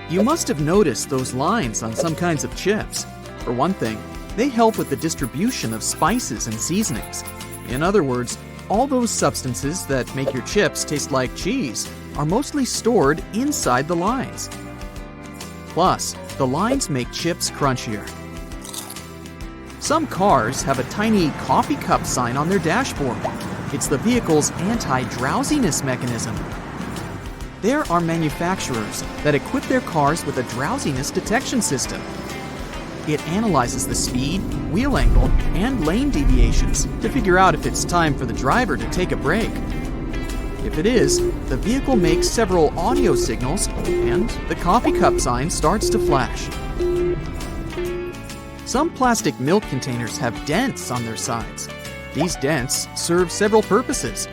You must have noticed those lines on some kinds of chips. For one thing, they help with the distribution of spices and seasonings. In other words, all those substances that make your chips taste like cheese are mostly stored inside the lines. Plus, the lines make chips crunchier. Some cars have a tiny coffee cup sign on their dashboard. It's the vehicle's anti-drowsiness mechanism. There are manufacturers that equip their cars with a drowsiness detection system. It analyzes the speed, wheel angle, and lane deviations to figure out if it's time for the driver to take a break. If it is, the vehicle makes several audio signals and the coffee cup sign starts to flash. Some plastic milk containers have dents on their sides. These dents serve several purposes.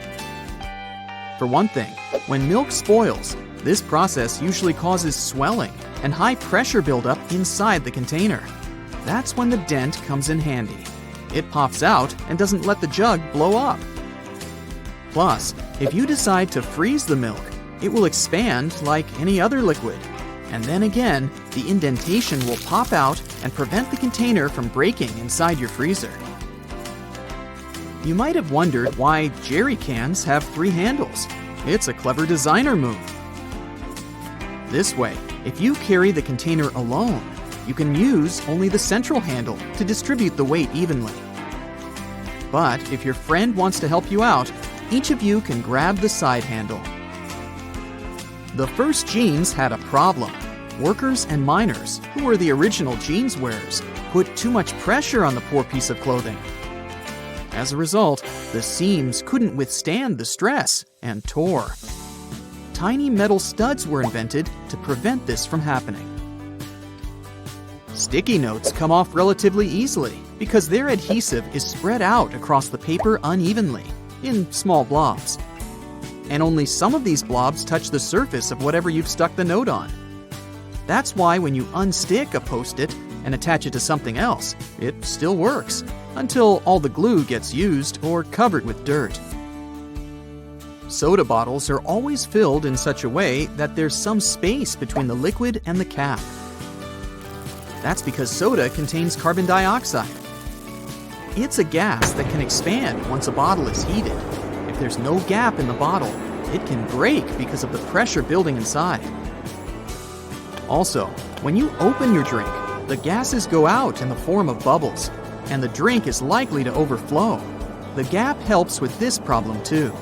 For one thing, when milk spoils, this process usually causes swelling and high pressure buildup inside the container. That's when the dent comes in handy. It pops out and doesn't let the jug blow up. Plus, if you decide to freeze the milk, it will expand like any other liquid. And then again, the indentation will pop out and prevent the container from breaking inside your freezer. You might have wondered why jerry cans have 3 handles. It's a clever designer move. This way, if you carry the container alone, you can use only the central handle to distribute the weight evenly. But if your friend wants to help you out, each of you can grab the side handle. The first jeans had a problem. Workers and miners, who were the original jeans wearers, put too much pressure on the poor piece of clothing. As a result, the seams couldn't withstand the stress and tore. Tiny metal studs were invented to prevent this from happening. Sticky notes come off relatively easily because their adhesive is spread out across the paper unevenly, in small blobs. And only some of these blobs touch the surface of whatever you've stuck the note on. That's why when you unstick a Post-it and attach it to something else, it still works, until all the glue gets used or covered with dirt. Soda bottles are always filled in such a way that there's some space between the liquid and the cap. That's because soda contains carbon dioxide. It's a gas that can expand once a bottle is heated. If there's no gap in the bottle, it can break because of the pressure building inside. Also, when you open your drink, the gases go out in the form of bubbles, and the drink is likely to overflow. The gap helps with this problem too.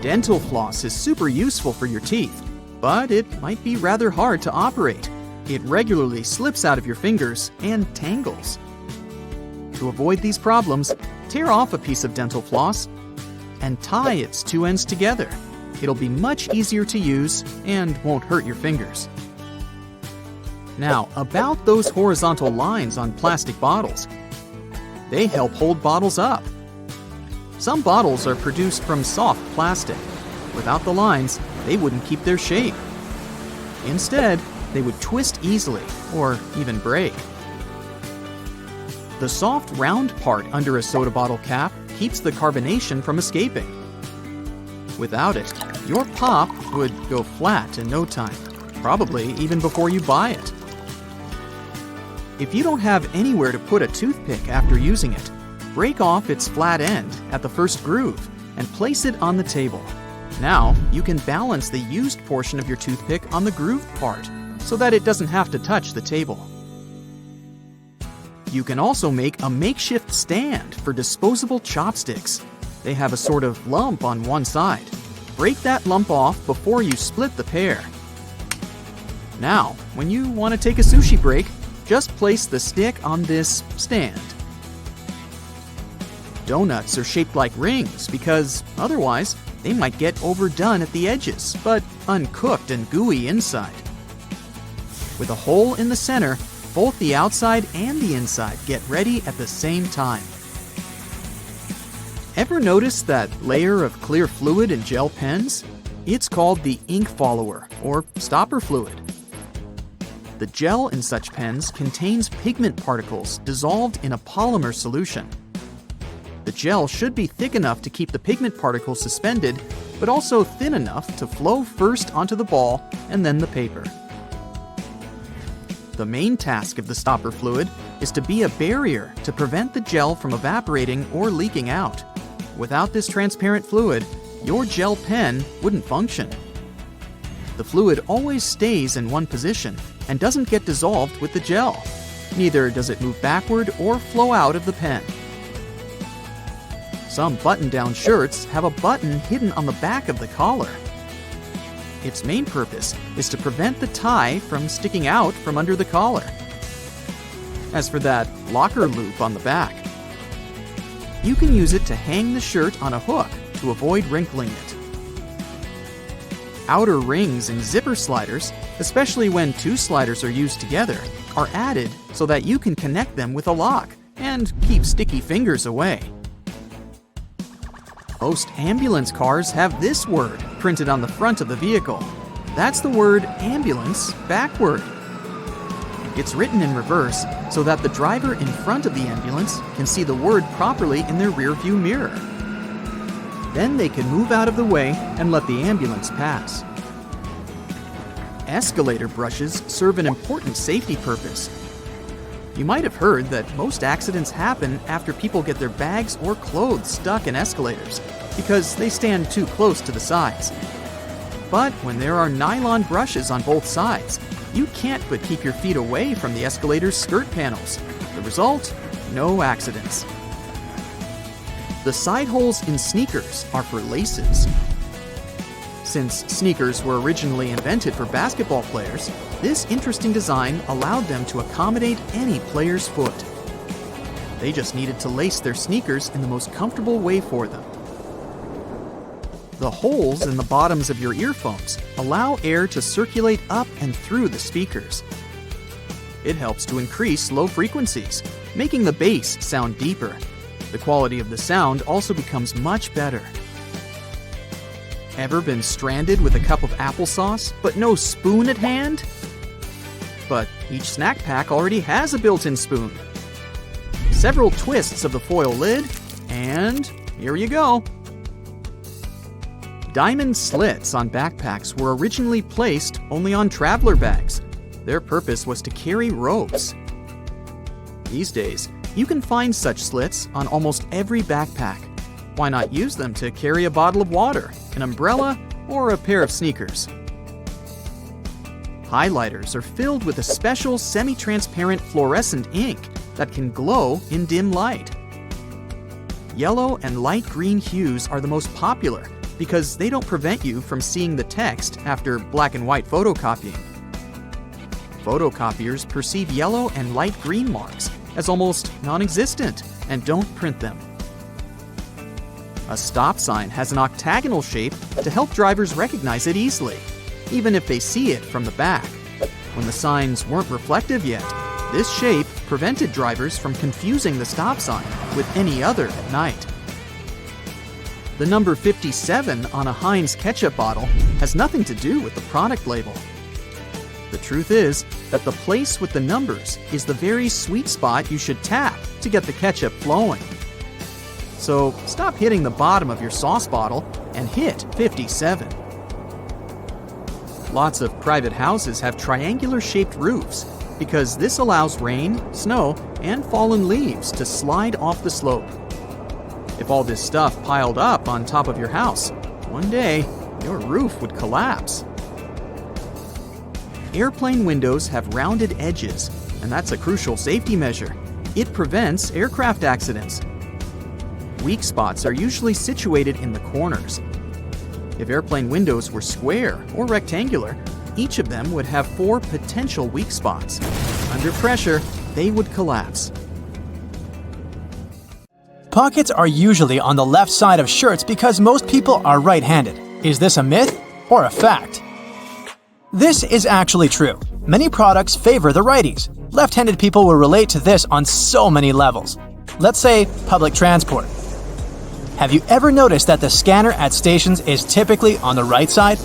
Dental floss is super useful for your teeth, but it might be rather hard to operate. It regularly slips out of your fingers and tangles. To avoid these problems, tear off a piece of dental floss and tie its 2 ends together. It'll be much easier to use and won't hurt your fingers. Now, about those horizontal lines on plastic bottles. They help hold bottles up. Some bottles are produced from soft plastic. Without the lines, they wouldn't keep their shape. Instead, they would twist easily or even break. The soft round part under a soda bottle cap keeps the carbonation from escaping. Without it, your pop would go flat in no time, probably even before you buy it. If you don't have anywhere to put a toothpick after using it, break off its flat end at the first groove and place it on the table. Now, you can balance the used portion of your toothpick on the grooved part so that it doesn't have to touch the table. You can also make a makeshift stand for disposable chopsticks. They have a sort of lump on one side. Break that lump off before you split the pair. Now, when you want to take a sushi break, just place the stick on this stand. Donuts are shaped like rings because otherwise they might get overdone at the edges, but uncooked and gooey inside. With a hole in the center, both the outside and the inside get ready at the same time. Ever notice that layer of clear fluid in gel pens? It's called the ink follower or stopper fluid. The gel in such pens contains pigment particles dissolved in a polymer solution. The gel should be thick enough to keep the pigment particles suspended, but also thin enough to flow first onto the ball and then the paper. The main task of the stopper fluid is to be a barrier to prevent the gel from evaporating or leaking out. Without this transparent fluid, your gel pen wouldn't function. The fluid always stays in one position and doesn't get dissolved with the gel. Neither does it move backward or flow out of the pen. Some button-down shirts have a button hidden on the back of the collar. Its main purpose is to prevent the tie from sticking out from under the collar. As for that locker loop on the back, you can use it to hang the shirt on a hook to avoid wrinkling it. Outer rings and zipper sliders, especially when two sliders are used together, are added so that you can connect them with a lock and keep sticky fingers away. Most ambulance cars have this word printed on the front of the vehicle. That's the word ambulance backward. It's written in reverse so that the driver in front of the ambulance can see the word properly in their rearview mirror. Then they can move out of the way and let the ambulance pass. Escalator brushes serve an important safety purpose. You might have heard that most accidents happen after people get their bags or clothes stuck in escalators because they stand too close to the sides. But when there are nylon brushes on both sides, you can't but keep your feet away from the escalator's skirt panels. The result? No accidents. The side holes in sneakers are for laces. Since sneakers were originally invented for basketball players, this interesting design allowed them to accommodate any player's foot. They just needed to lace their sneakers in the most comfortable way for them. The holes in the bottoms of your earphones allow air to circulate up and through the speakers. It helps to increase low frequencies, making the bass sound deeper. The quality of the sound also becomes much better. Ever been stranded with a cup of applesauce, but no spoon at hand? But each snack pack already has a built-in spoon. Several twists of the foil lid, and here you go. Diamond slits on backpacks were originally placed only on traveler bags. Their purpose was to carry ropes. These days, you can find such slits on almost every backpack. Why not use them to carry a bottle of water, an umbrella, or a pair of sneakers? Highlighters are filled with a special semi-transparent fluorescent ink that can glow in dim light. Yellow and light green hues are the most popular because they don't prevent you from seeing the text after black and white photocopying. Photocopiers perceive yellow and light green marks as almost non-existent and don't print them. A stop sign has an octagonal shape to help drivers recognize it easily, even if they see it from the back. When the signs weren't reflective yet, this shape prevented drivers from confusing the stop sign with any other at night. The number 57 on a Heinz ketchup bottle has nothing to do with the product label. The truth is that the place with the numbers is the very sweet spot you should tap to get the ketchup flowing. So stop hitting the bottom of your sauce bottle and hit 57. Lots of private houses have triangular-shaped roofs because this allows rain, snow, and fallen leaves to slide off the slope. If all this stuff piled up on top of your house, one day your roof would collapse. Airplane windows have rounded edges, and that's a crucial safety measure. It prevents aircraft accidents. Weak spots are usually situated in the corners. If airplane windows were square or rectangular, each of them would have 4 potential weak spots. Under pressure, they would collapse. Pockets are usually on the left side of shirts because most people are right-handed. Is this a myth or a fact? This is actually true. Many products favor the righties. Left-handed people will relate to this on so many levels. Let's say public transport. Have you ever noticed that the scanner at stations is typically on the right side?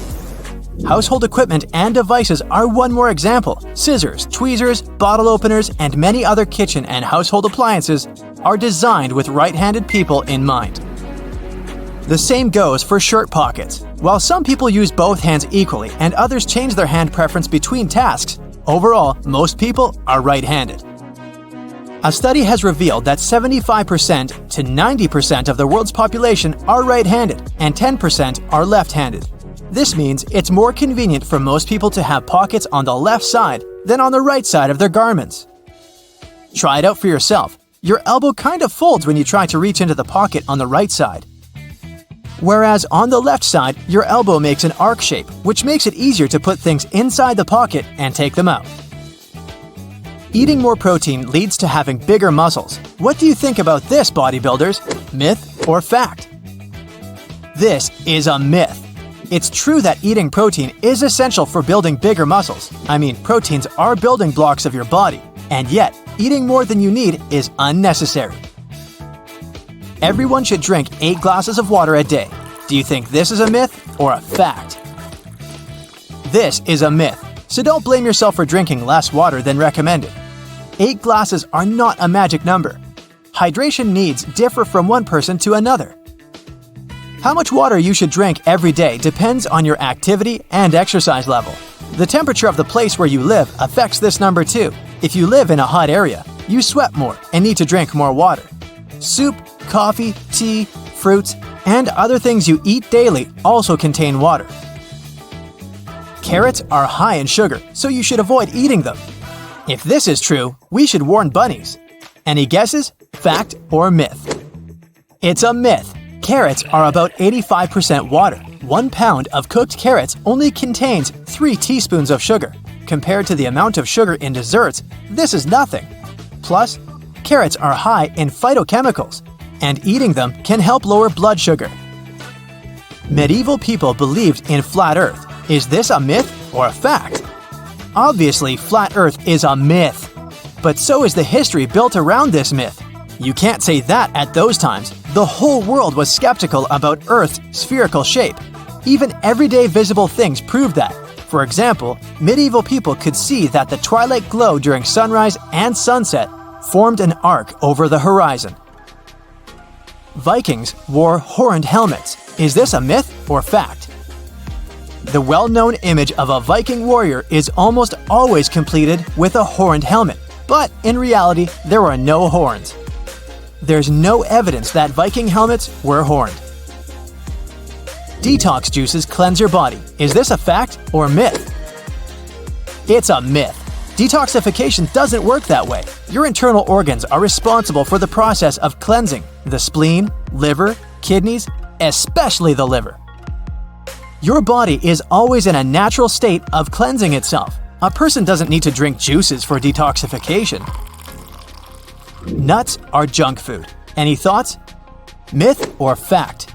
Household equipment and devices are one more example. Scissors, tweezers, bottle openers, and many other kitchen and household appliances are designed with right-handed people in mind. The same goes for shirt pockets. While some people use both hands equally and others change their hand preference between tasks, overall, most people are right-handed. A study has revealed that 75% to 90% of the world's population are right-handed and 10% are left-handed. This means it's more convenient for most people to have pockets on the left side than on the right side of their garments. Try it out for yourself. Your elbow kind of folds when you try to reach into the pocket on the right side. Whereas on the left side, your elbow makes an arc shape, which makes it easier to put things inside the pocket and take them out. Eating more protein leads to having bigger muscles. What do you think about this, bodybuilders? Myth or fact? This is a myth. It's true that eating protein is essential for building bigger muscles. I mean, proteins are building blocks of your body, and yet, eating more than you need is unnecessary. Everyone should drink 8 glasses of water a day. Do you think this is a myth or a fact? This is a myth, so don't blame yourself for drinking less water than recommended. 8 glasses are not a magic number. Hydration needs differ from one person to another. How much water you should drink every day depends on your activity and exercise level. The temperature of the place where you live affects this number too. If you live in a hot area, you sweat more and need to drink more water. Soup, coffee, tea, fruits, and other things you eat daily also contain water. Carrots are high in sugar, so you should avoid eating them. If this is true, we should warn bunnies. Any guesses? Fact or myth? It's a myth. Carrots are about 85% water. 1 pound of cooked carrots only contains 3 teaspoons of sugar. Compared to the amount of sugar in desserts, this is nothing. Plus, carrots are high in phytochemicals, and eating them can help lower blood sugar. Medieval people believed in flat Earth. Is this a myth or a fact? Obviously, flat Earth is a myth. But so is the history built around this myth. You can't say that at those times. The whole world was skeptical about Earth's spherical shape. Even everyday visible things proved that. For example, medieval people could see that the twilight glow during sunrise and sunset formed an arc over the horizon. Vikings wore horned helmets. Is this a myth or fact? The well-known image of a Viking warrior is almost always completed with a horned helmet, but in reality, there were no horns. There's no evidence that Viking helmets were horned. Detox juices cleanse your body. Is this a fact or myth? It's a myth. Detoxification doesn't work that way. Your internal organs are responsible for the process of cleansing: the spleen, liver, kidneys, especially the liver. Your body is always in a natural state of cleansing itself. A person doesn't need to drink juices for detoxification. Nuts are junk food. Any thoughts? Myth or fact?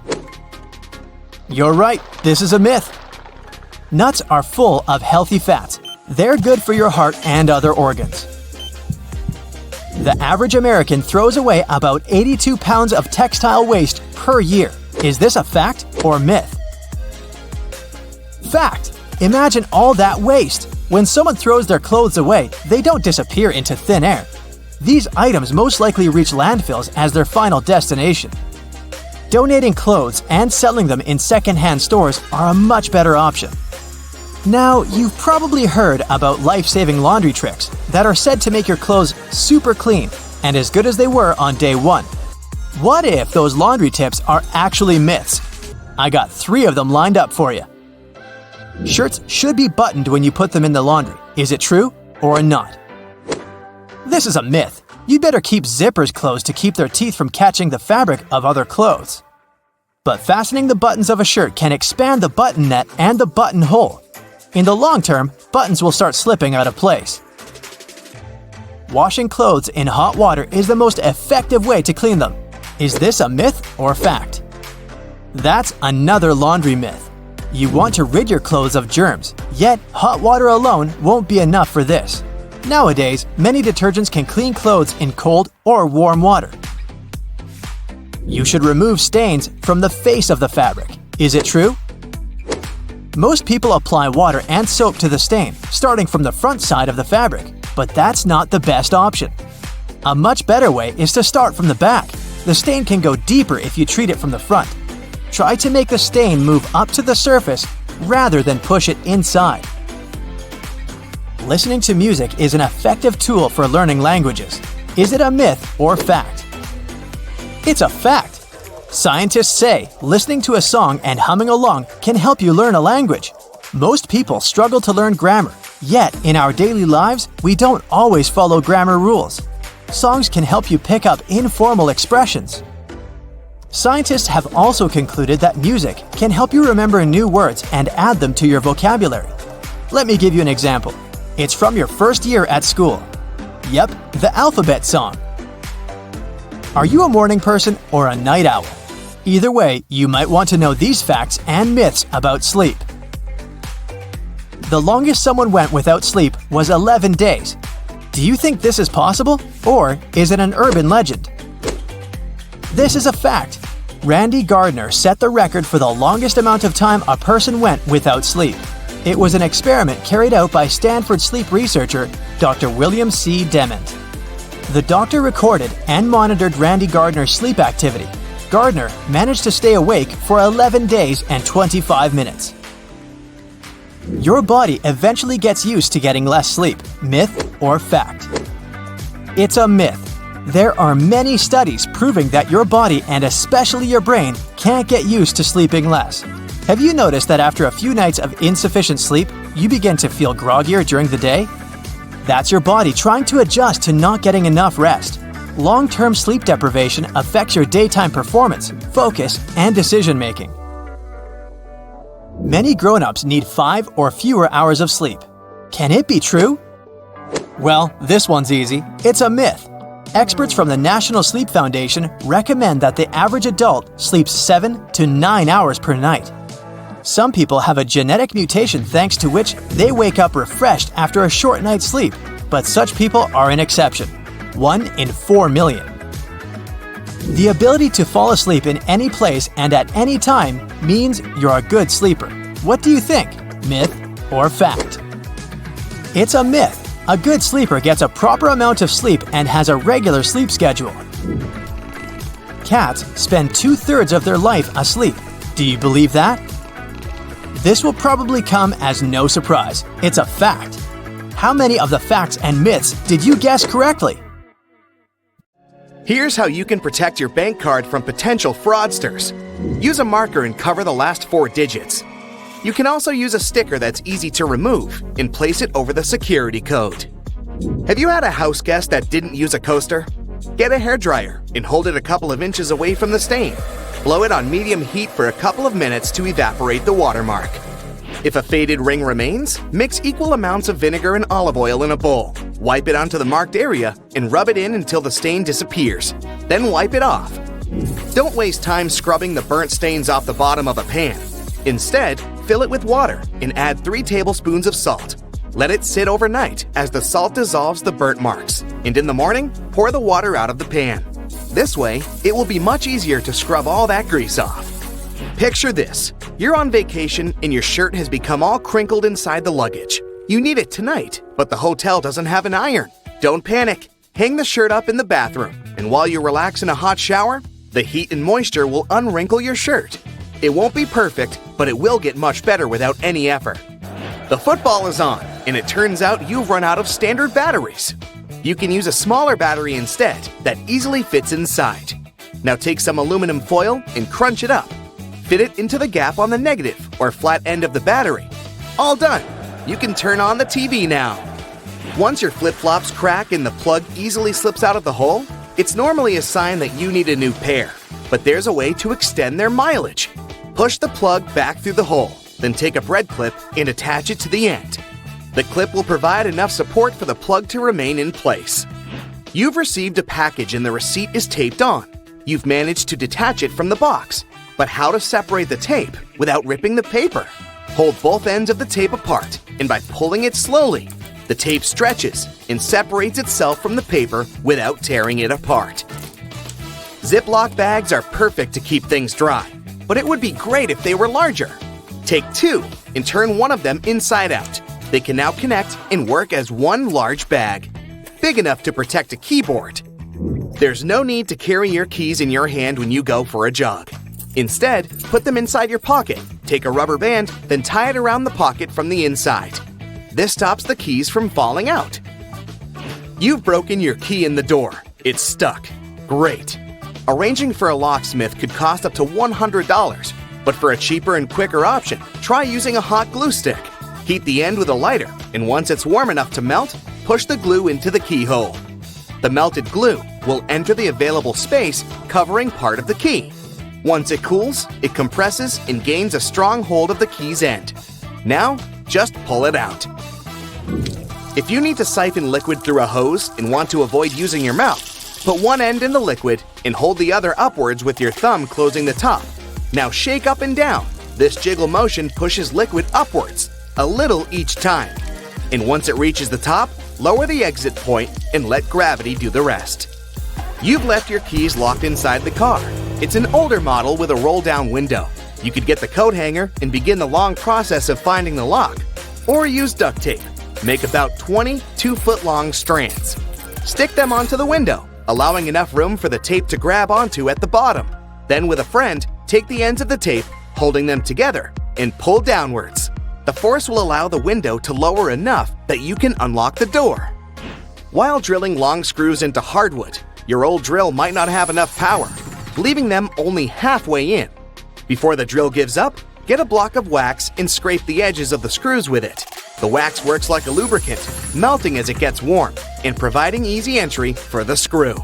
You're right, this is a myth. Nuts are full of healthy fats. They're good for your heart and other organs. The average American throws away about 82 pounds of textile waste per year. Is this a fact or myth? Fact! Imagine all that waste. When someone throws their clothes away, they don't disappear into thin air. These items most likely reach landfills as their final destination. Donating clothes and selling them in second-hand stores are a much better option. Now, you've probably heard about life-saving laundry tricks that are said to make your clothes super clean and as good as they were on day 1. What if those laundry tips are actually myths? I got 3 of them lined up for you. Shirts should be buttoned when you put them in the laundry. Is it true or not? This is a myth. You'd better keep zippers closed to keep their teeth from catching the fabric of other clothes. But fastening the buttons of a shirt can expand the button net and the buttonhole. In the long term, buttons will start slipping out of place. Washing clothes in hot water is the most effective way to clean them. Is this a myth or fact? That's another laundry myth. You want to rid your clothes of germs, yet hot water alone won't be enough for this. Nowadays, many detergents can clean clothes in cold or warm water. You should remove stains from the face of the fabric. Is it true? Most people apply water and soap to the stain, starting from the front side of the fabric, but that's not the best option. A much better way is to start from the back. The stain can go deeper if you treat it from the front. try to make the stain move up to the surface rather than push it inside. Listening to music is an effective tool for learning languages. Is it a myth or fact? It's a fact. Scientists say listening to a song and humming along can help you learn a language. Most people struggle to learn grammar, yet in our daily lives, we don't always follow grammar rules. Songs can help you pick up informal expressions. Scientists have also concluded that music can help you remember new words and add them to your vocabulary. Let me give you an example. It's from your first year at school. Yep, the alphabet song. Are you a morning person or a night owl? Either way, you might want to know these facts and myths about sleep. The longest someone went without sleep was 11 days. Do you think this is possible, or is it an urban legend? This is a fact. Randy Gardner set the record for the longest amount of time a person went without sleep. It was an experiment carried out by Stanford sleep researcher Dr. William C. Dement. The doctor recorded and monitored Randy Gardner's sleep activity. Gardner managed to stay awake for 11 days and 25 minutes. Your body eventually gets used to getting less sleep. Myth or fact? It's a myth. There are many studies proving that your body and especially your brain can't get used to sleeping less. Have you noticed that after a few nights of insufficient sleep, you begin to feel groggier during the day? That's your body trying to adjust to not getting enough rest. Long-term sleep deprivation affects your daytime performance, focus, and decision-making. Many grown-ups need 5 or fewer hours of sleep. Can it be true? Well, this one's easy. It's a myth. Experts from the National Sleep Foundation recommend that the average adult sleeps 7 to 9 hours per night. Some people have a genetic mutation thanks to which they wake up refreshed after a short night's sleep, but such people are an exception. 1 in 4 million. The ability to fall asleep in any place and at any time means you're a good sleeper. What do you think? Myth or fact? It's a myth. A good sleeper gets a proper amount of sleep and has a regular sleep schedule. Cats spend 2/3 of their life asleep. Do you believe that? This will probably come as no surprise. It's a fact. How many of the facts and myths did you guess correctly? Here's how you can protect your bank card from potential fraudsters. Use a marker and cover the last 4 digits. You can also use a sticker that's easy to remove and place it over the security code. Have you had a house guest that didn't use a coaster? Get a hairdryer and hold it a couple of inches away from the stain. Blow it on medium heat for a couple of minutes to evaporate the watermark. If a faded ring remains, mix equal amounts of vinegar and olive oil in a bowl. Wipe it onto the marked area and rub it in until the stain disappears. Then wipe it off. Don't waste time scrubbing the burnt stains off the bottom of a pan. Instead, fill it with water and add 3 tablespoons of salt. Let it sit overnight as the salt dissolves the burnt marks, and in the morning, pour the water out of the pan. This way, it will be much easier to scrub all that grease off. Picture this. You're on vacation and your shirt has become all crinkled inside the luggage. You need it tonight, but the hotel doesn't have an iron. Don't panic. Hang the shirt up in the bathroom, and while you relax in a hot shower, the heat and moisture will unwrinkle your shirt. It won't be perfect, but it will get much better without any effort. The football is on, and it turns out you've run out of standard batteries. You can use a smaller battery instead that easily fits inside. Now take some aluminum foil and crunch it up. Fit it into the gap on the negative or flat end of the battery. All done. You can turn on the TV now. Once your flip-flops crack and the plug easily slips out of the hole, it's normally a sign that you need a new pair. But there's a way to extend their mileage. Push the plug back through the hole, then take a bread clip and attach it to the end. The clip will provide enough support for the plug to remain in place. You've received a package and the receipt is taped on. You've managed to detach it from the box. But how to separate the tape without ripping the paper? Hold both ends of the tape apart, and by pulling it slowly, the tape stretches and separates itself from the paper without tearing it apart. Ziploc bags are perfect to keep things dry, but it would be great if they were larger. Take 2 and turn one of them inside out. They can now connect and work as one large bag, big enough to protect a keyboard. There's no need to carry your keys in your hand when you go for a jog. Instead, put them inside your pocket, take a rubber band, then tie it around the pocket from the inside. This stops the keys from falling out. You've broken your key in the door. It's stuck. Great. Arranging for a locksmith could cost up to $100, but for a cheaper and quicker option, try using a hot glue stick. Heat the end with a lighter, and once it's warm enough to melt, push the glue into the keyhole. The melted glue will enter the available space, covering part of the key. Once it cools, it compresses and gains a strong hold of the key's end. Now, just pull it out. If you need to siphon liquid through a hose and want to avoid using your mouth, put one end in the liquid and hold the other upwards with your thumb closing the top. Now shake up and down. This jiggle motion pushes liquid upwards, a little each time. And once it reaches the top, lower the exit point and let gravity do the rest. You've left your keys locked inside the car. It's an older model with a roll-down window. You could get the coat hanger and begin the long process of finding the lock. Or use duct tape. Make about 20 2-foot-long strands. Stick them onto the window, allowing enough room for the tape to grab onto at the bottom. Then with a friend, take the ends of the tape, holding them together, and pull downwards. The force will allow the window to lower enough that you can unlock the door. While drilling long screws into hardwood, your old drill might not have enough power, leaving them only halfway in. Before the drill gives up, get a block of wax and scrape the edges of the screws with it. The wax works like a lubricant, melting as it gets warm and providing easy entry for the screw.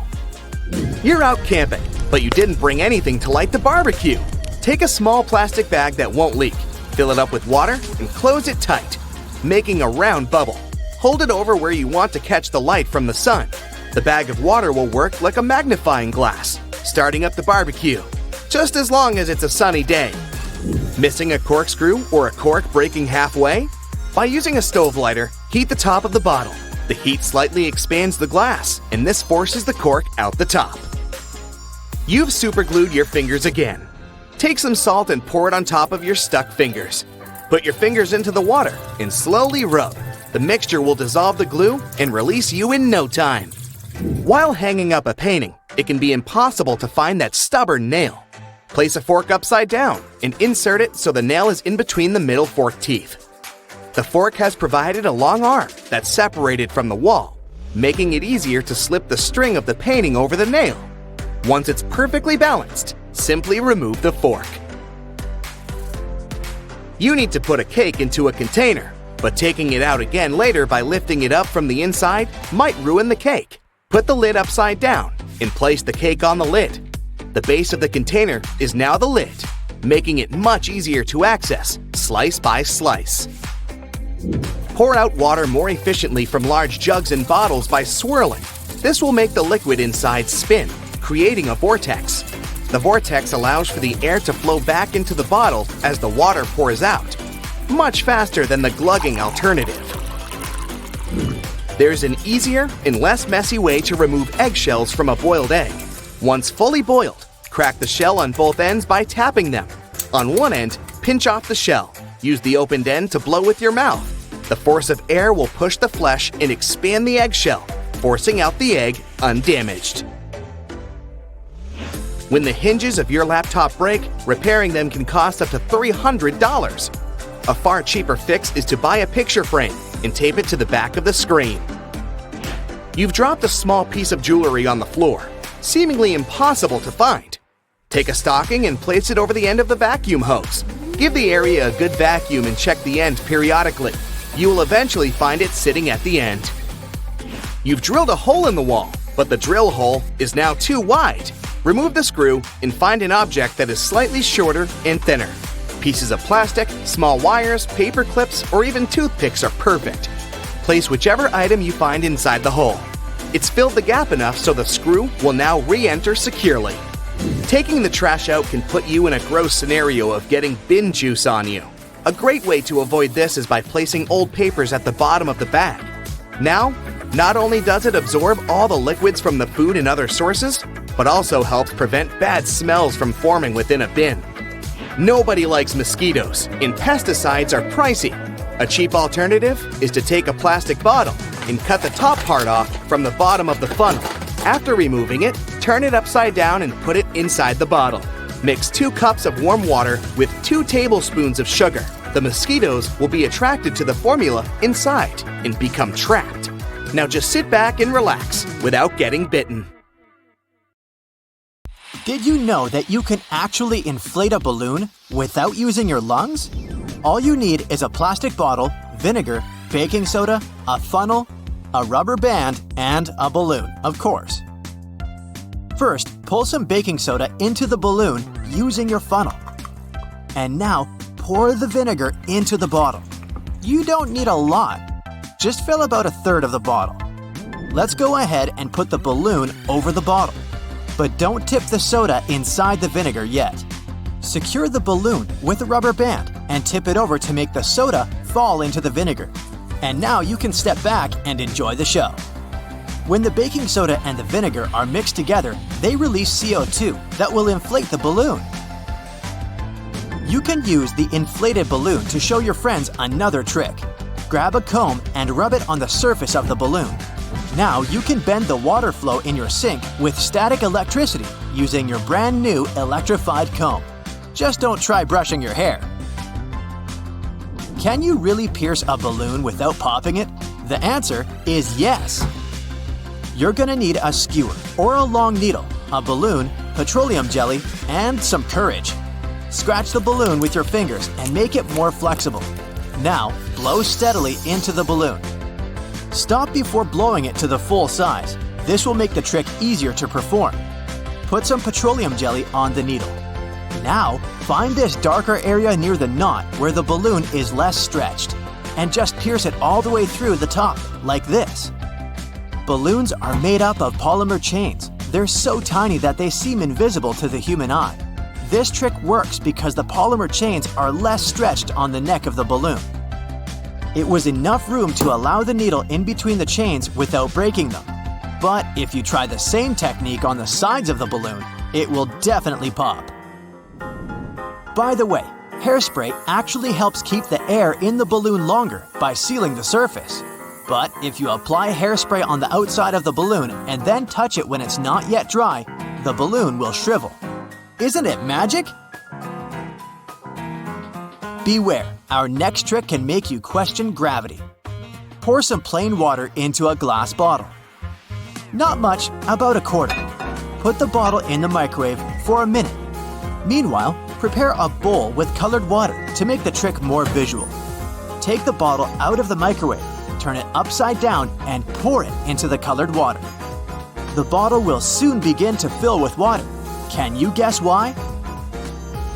You're out camping, but you didn't bring anything to light the barbecue. Take a small plastic bag that won't leak, fill it up with water, and close it tight, making a round bubble. Hold it over where you want to catch the light from the sun. The bag of water will work like a magnifying glass, starting up the barbecue, just as long as it's a sunny day. Missing a corkscrew or a cork breaking halfway? By using a stove lighter, heat the top of the bottle. The heat slightly expands the glass, and this forces the cork out the top. You've superglued your fingers again. Take some salt and pour it on top of your stuck fingers. Put your fingers into the water and slowly rub. The mixture will dissolve the glue and release you in no time. While hanging up a painting, it can be impossible to find that stubborn nail. Place a fork upside down and insert it so the nail is in between the middle fork teeth. The fork has provided a long arm that's separated from the wall, making it easier to slip the string of the painting over the nail. Once it's perfectly balanced, simply remove the fork. You need to put a cake into a container, but taking it out again later by lifting it up from the inside might ruin the cake. Put the lid upside down and place the cake on the lid. The base of the container is now the lid, making it much easier to access, slice by slice. Pour out water more efficiently from large jugs and bottles by swirling. This will make the liquid inside spin, creating a vortex. The vortex allows for the air to flow back into the bottle as the water pours out, much faster than the glugging alternative. There's an easier and less messy way to remove eggshells from a boiled egg. Once fully boiled, crack the shell on both ends by tapping them. On one end, pinch off the shell. Use the opened end to blow with your mouth. The force of air will push the flesh and expand the eggshell, forcing out the egg undamaged. When the hinges of your laptop break, repairing them can cost up to $300. A far cheaper fix is to buy a picture frame and tape it to the back of the screen. You've dropped a small piece of jewelry on the floor, seemingly impossible to find. Take a stocking and place it over the end of the vacuum hose. Give the area a good vacuum and check the end periodically. You will eventually find it sitting at the end. You've drilled a hole in the wall, but the drill hole is now too wide. Remove the screw and find an object that is slightly shorter and thinner. Pieces of plastic, small wires, paper clips, or even toothpicks are perfect. Place whichever item you find inside the hole. It's filled the gap enough so the screw will now re-enter securely. Taking the trash out can put you in a gross scenario of getting bin juice on you. A great way to avoid this is by placing old papers at the bottom of the bag. Now, not only does it absorb all the liquids from the food and other sources, but also helps prevent bad smells from forming within a bin. Nobody likes mosquitoes, and pesticides are pricey. A cheap alternative is to take a plastic bottle and cut the top part off from the bottom of the funnel. After removing it, turn it upside down and put it inside the bottle. Mix 2 cups of warm water with 2 tablespoons of sugar. The mosquitoes will be attracted to the formula inside and become trapped. Now just sit back and relax without getting bitten. Did you know that you can actually inflate a balloon without using your lungs? All you need is a plastic bottle, vinegar, baking soda, a funnel, a rubber band, and a balloon, of course. First, pull some baking soda into the balloon using your funnel. And now, pour the vinegar into the bottle. You don't need a lot. Just fill about 1/3 of the bottle. Let's go ahead and put the balloon over the bottle. But don't tip the soda inside the vinegar yet. Secure the balloon with a rubber band and tip it over to make the soda fall into the vinegar. And now you can step back and enjoy the show. When the baking soda and the vinegar are mixed together, they release CO2 that will inflate the balloon. You can use the inflated balloon to show your friends another trick. Grab a comb and rub it on the surface of the balloon. Now you can bend the water flow in your sink with static electricity using your brand new electrified comb. Just don't try brushing your hair. Can you really pierce a balloon without popping it? The answer is yes. You're gonna need a skewer or a long needle, a balloon, petroleum jelly, and some courage. Scratch the balloon with your fingers and make it more flexible. Now, blow steadily into the balloon. Stop before blowing it to the full size. This will make the trick easier to perform. Put some petroleum jelly on the needle. Now, find this darker area near the knot where the balloon is less stretched, and just pierce it all the way through the top, like this. Balloons are made up of polymer chains. They're so tiny that they seem invisible to the human eye. This trick works because the polymer chains are less stretched on the neck of the balloon. It was enough room to allow the needle in between the chains without breaking them. But if you try the same technique on the sides of the balloon, it will definitely pop. By the way, hairspray actually helps keep the air in the balloon longer by sealing the surface. But if you apply hairspray on the outside of the balloon and then touch it when it's not yet dry, the balloon will shrivel. Isn't it magic? Beware, our next trick can make you question gravity. Pour some plain water into a glass bottle. Not much, about 1/4. Put the bottle in the microwave for a minute. Meanwhile, prepare a bowl with colored water to make the trick more visual. Take the bottle out of the microwave, turn it upside down, and pour it into the colored water. The bottle will soon begin to fill with water. Can you guess why?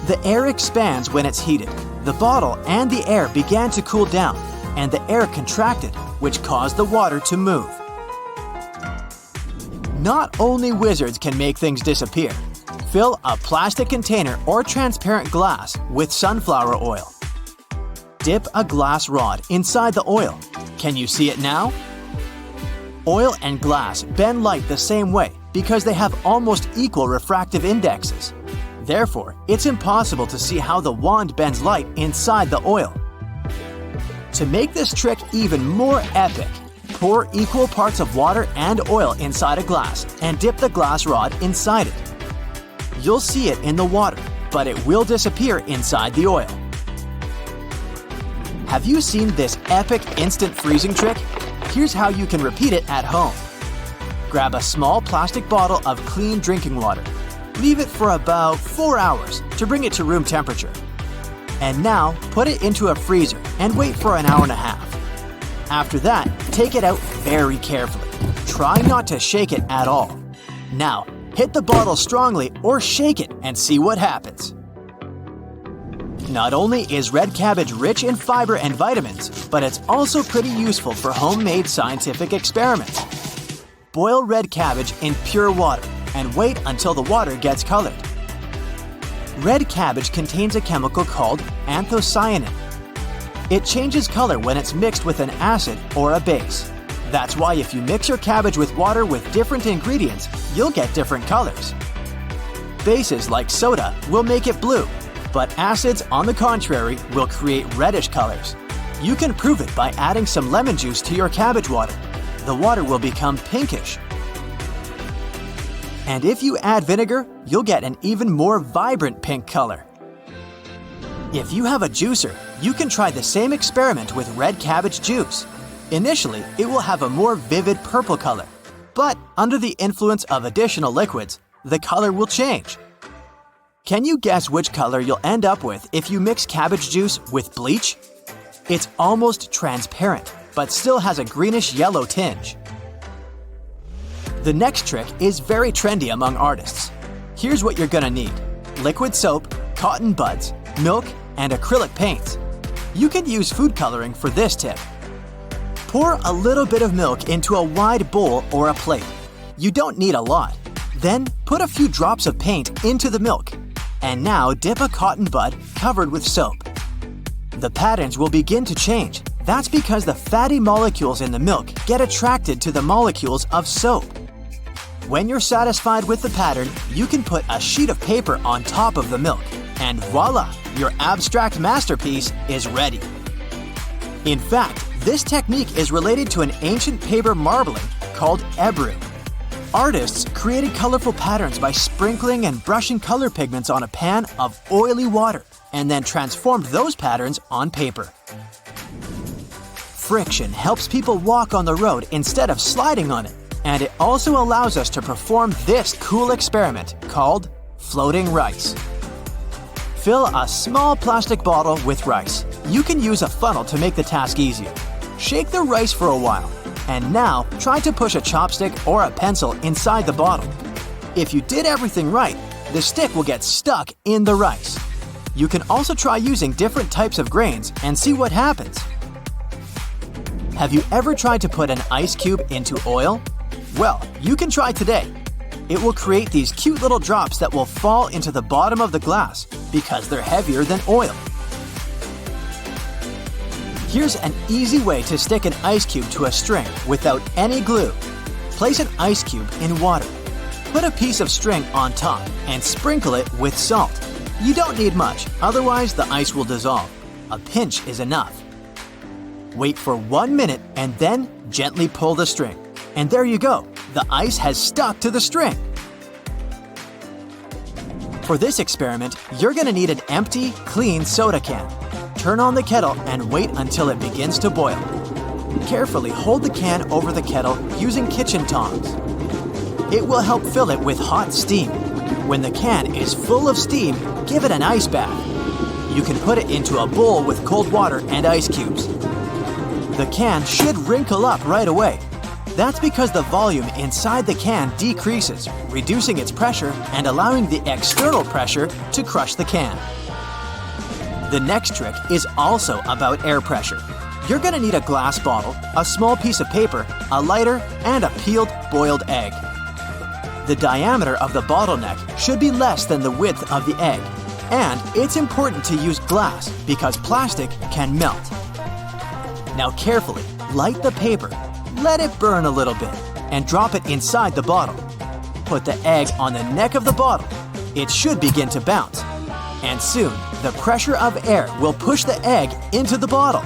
The air expands when it's heated. The bottle and the air began to cool down, and the air contracted, which caused the water to move. Not only wizards can make things disappear. Fill a plastic container or transparent glass with sunflower oil. Dip a glass rod inside the oil. Can you see it now? Oil and glass bend light the same way because they have almost equal refractive indexes. Therefore, it's impossible to see how the wand bends light inside the oil. To make this trick even more epic, pour equal parts of water and oil inside a glass and dip the glass rod inside it. You'll see it in the water, but it will disappear inside the oil. Have you seen this epic instant freezing trick? Here's how you can repeat it at home. Grab a small plastic bottle of clean drinking water. Leave it for about 4 hours to bring it to room temperature. And now, put it into a freezer and wait for an hour and a half. After that, take it out very carefully. Try not to shake it at all. Now, hit the bottle strongly or shake it and see what happens. Not only is red cabbage rich in fiber and vitamins, but it's also pretty useful for homemade scientific experiments. Boil red cabbage in pure water and wait until the water gets colored. Red cabbage contains a chemical called anthocyanin. It changes color when it's mixed with an acid or a base. That's why if you mix your cabbage with water with different ingredients, you'll get different colors. Bases like soda will make it blue, but acids, on the contrary, will create reddish colors. You can prove it by adding some lemon juice to your cabbage water. The water will become pinkish. And if you add vinegar, you'll get an even more vibrant pink color. If you have a juicer, you can try the same experiment with red cabbage juice. Initially, it will have a more vivid purple color, but under the influence of additional liquids, the color will change. Can you guess which color you'll end up with if you mix cabbage juice with bleach? It's almost transparent, but still has a greenish-yellow tinge. The next trick is very trendy among artists. Here's what you're gonna need: liquid soap, cotton buds, milk, and acrylic paints. You can use food coloring for this tip. Pour a little bit of milk into a wide bowl or a plate. You don't need a lot. Then put a few drops of paint into the milk. And now dip a cotton bud covered with soap. The patterns will begin to change. That's because the fatty molecules in the milk get attracted to the molecules of soap. When you're satisfied with the pattern, you can put a sheet of paper on top of the milk. And voila! Your abstract masterpiece is ready. In fact, this technique is related to an ancient paper marbling called ebru. Artists created colorful patterns by sprinkling and brushing color pigments on a pan of oily water and then transformed those patterns on paper. Friction helps people walk on the road instead of sliding on it, and it also allows us to perform this cool experiment called floating rice. Fill a small plastic bottle with rice. You can use a funnel to make the task easier. Shake the rice for a while, and now try to push a chopstick or a pencil inside the bottle. If you did everything right, the stick will get stuck in the rice. You can also try using different types of grains and see what happens. Have you ever tried to put an ice cube into oil? Well, you can try today. It will create these cute little drops that will fall into the bottom of the glass because they're heavier than oil. Here's an easy way to stick an ice cube to a string without any glue. Place an ice cube in water. Put a piece of string on top and sprinkle it with salt. You don't need much, otherwise the ice will dissolve. A pinch is enough. Wait for 1 minute and then gently pull the string. And there you go, the ice has stuck to the string. For this experiment, you're gonna need an empty, clean soda can. Turn on the kettle and wait until it begins to boil. Carefully hold the can over the kettle using kitchen tongs. It will help fill it with hot steam. When the can is full of steam, give it an ice bath. You can put it into a bowl with cold water and ice cubes. The can should wrinkle up right away. That's because the volume inside the can decreases, reducing its pressure and allowing the external pressure to crush the can. The next trick is also about air pressure. You're gonna need a glass bottle, a small piece of paper, a lighter, and a peeled boiled egg. The diameter of the bottleneck should be less than the width of the egg, and it's important to use glass because plastic can melt. Now carefully light the paper, let it burn a little bit, and drop it inside the bottle. Put the egg on the neck of the bottle. It should begin to bounce, and soon the pressure of air will push the egg into the bottle.